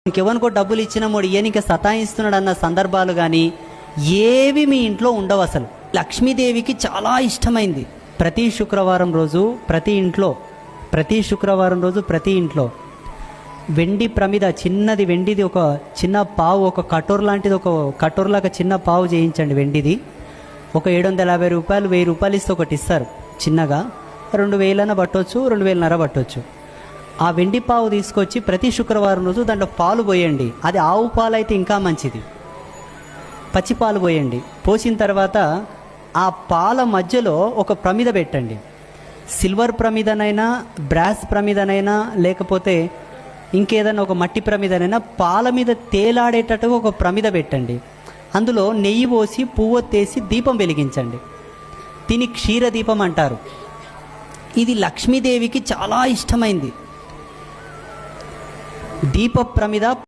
ఇంకెవరికో డబ్బులు ఇచ్చినామో ఈయనకి సతాయిస్తున్నాడు అన్న సందర్భాలు కానీ ఏవి మీ ఇంట్లో ఉండవు. అసలు లక్ష్మీదేవికి చాలా ఇష్టమైంది. ప్రతి శుక్రవారం రోజు ప్రతి ఇంట్లో వెండి ప్రమిద, చిన్నది వెండిది, ఒక చిన్న పావు, ఒక కటోర్ లాంటిది, ఒక కటోర్లాగా చిన్న పావు చేయించండి వెండిది. ఒక 750 రూపాయలు, 1000 రూపాయలు ఇస్తే ఒకటి ఇస్తారు చిన్నగా. 2000 పట్టవచ్చు, 2500 పట్టవచ్చు. ఆ వెండి పావు తీసుకొచ్చి ప్రతి శుక్రవారం రోజు దాంట్లో పాలు పోయండి. అది ఆవు పాలు అయితే ఇంకా మంచిది. పచ్చి పాలు పోయండి. పోసిన తర్వాత ఆ పాల మధ్యలో ఒక ప్రమిద పెట్టండి. సిల్వర్ ప్రమిదనైనా, బ్రాస్ ప్రమిదనైనా, లేకపోతే ఇంకేదైనా ఒక మట్టి ప్రమిదనైనా పాల మీద తేలాడేటట్టుగా ఒక ప్రమిద పెట్టండి. అందులో నెయ్యి పోసి పువ్వొత్తేసి దీపం వెలిగించండి. దీని క్షీరదీపం అంటారు. ఇది లక్ష్మీదేవికి చాలా ఇష్టమైంది. దీప ప్రమిద